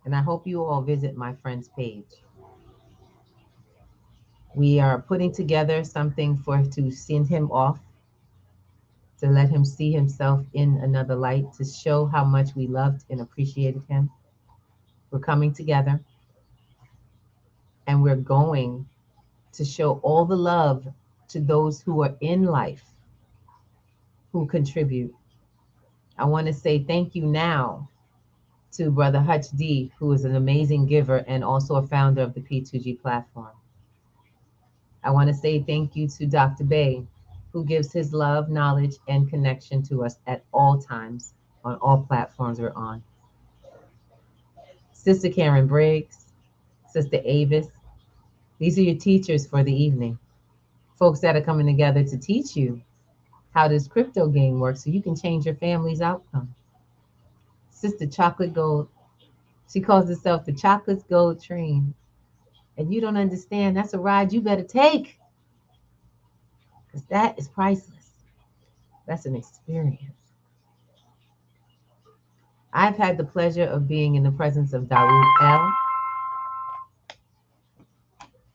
Speaker 1: And I hope you all visit my friend's page. We are putting together something to send him off, to let him see himself in another light, to show how much we loved and appreciated him. We're coming together and we're going to show all the love to those who are in life, who contribute. I want to say thank you now to Brother Hutch D, who is an amazing giver and also a founder of the P2G platform. I want to say thank you to Dr. Bay, who gives his love, knowledge, and connection to us at all times on all platforms we're on. Sister Karen Briggs, Sister Avis, these are your teachers for the evening. Folks that are coming together to teach you how this crypto game works so you can change your family's outcome. Sister Chocolate Gold, she calls herself the Chocolate Gold Train. And you don't understand, that's a ride you better take. Because that is priceless. That's an experience. I've had the pleasure of being in the presence of Dawood L.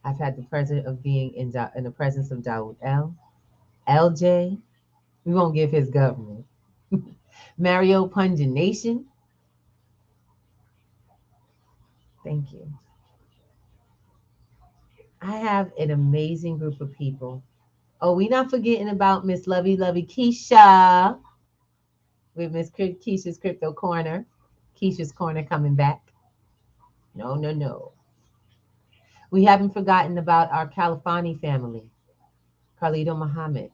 Speaker 1: I've had the pleasure of being in the presence of Dawood L. LJ, we won't give his government. Mario Punja Nation. Thank you. I have an amazing group of people. Oh, we not forgetting about Miss Lovey Keisha with Miss Keisha's Crypto Corner. Keisha's Corner coming back. No, no, no. We haven't forgotten about our Califani family. Carlito Muhammad.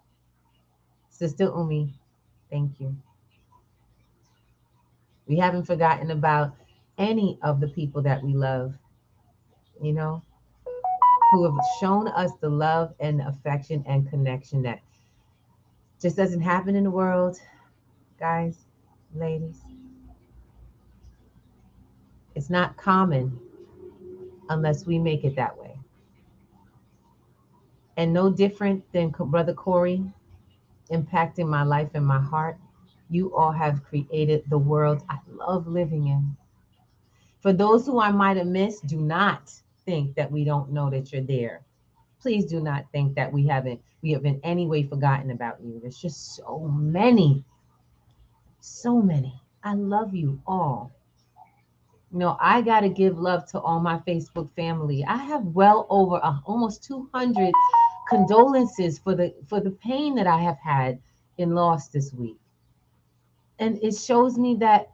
Speaker 1: Sister Umi, thank you. We haven't forgotten about any of the people that we love, you know, who have shown us the love and affection and connection that just doesn't happen in the world, guys, ladies. It's not common unless we make it that way. And no different than Brother Corey impacting my life and my heart, you all have created the world I love living in. For those who I might have missed, do not think that we don't know that you're there. Please do not think that we have in any way forgotten about you. There's just so many, so many. I love you all. You know, I got to give love to all my Facebook family. I have well over almost 200 condolences for the pain that I have had in loss this week. And it shows me that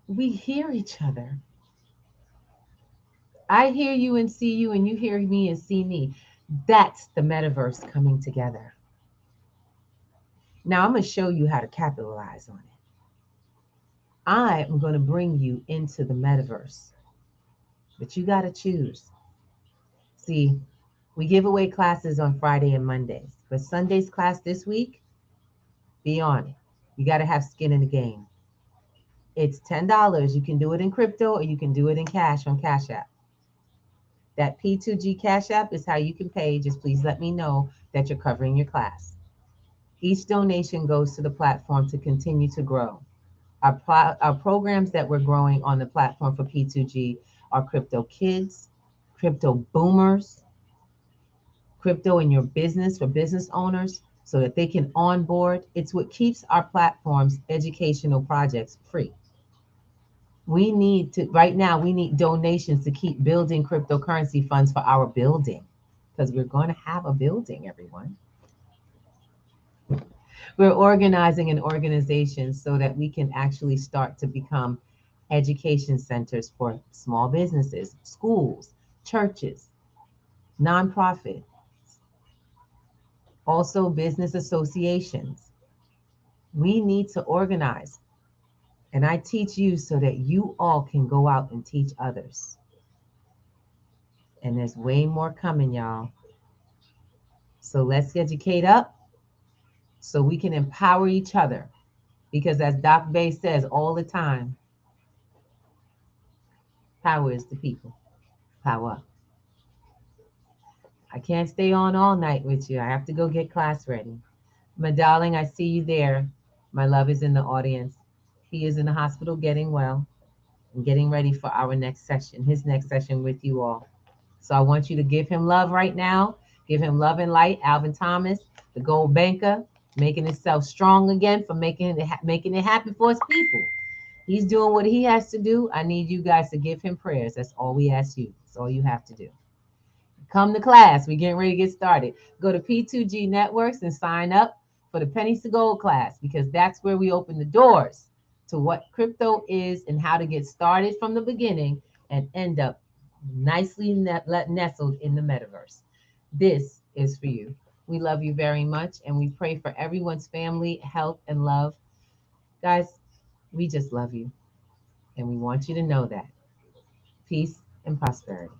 Speaker 1: we hear each other. I hear you and see you, and you hear me and see me. That's the metaverse coming together. Now I'm going to show you how to capitalize on it. I am going to bring you into the metaverse, but you got to choose. See, We give away classes on Friday and Mondays. But Sunday's class this week, be on it. You got to have skin in the game. It's $10. You can do it in crypto or you can do it in cash on Cash App. That P2G Cash App is how you can pay. Just please let me know that you're covering your class. Each donation goes to the platform to continue to grow. Our programs that we're growing on the platform for P2G are crypto kids, crypto boomers, crypto in your business for business owners so that they can onboard. It's what keeps our platforms educational projects free. We need to, right now, we need donations to keep building cryptocurrency funds for our building because we're going to have a building, everyone. We're organizing an organization so that we can actually start to become education centers for small businesses, schools, churches, nonprofit, also business associations. We need to organize. And I teach you so that you all can go out and teach others. And there's way more coming, y'all. So let's educate up so we can empower each other. Because as Doc Bay says all the time, power is the people. Power. I can't stay on all night with you. I have to go get class ready. My darling, I see you there. My love is in the audience. He is in the hospital getting well and getting ready for our next session, his next session with you all. So I want you to give him love right now. Give him love and light. Alvin Thomas, the gold banker, making himself strong again for making it happen for his people. He's doing what he has to do. I need you guys to give him prayers. That's all we ask you. That's all you have to do. Come to class. We're getting ready to get started. Go to P2G Networks and sign up for the Pennies to Gold class because that's where we open the doors to what crypto is and how to get started from the beginning and end up nicely nestled in the metaverse. This is for you. We love you very much and we pray for everyone's family, health, and love. Guys, we just love you and we want you to know that. Peace and prosperity.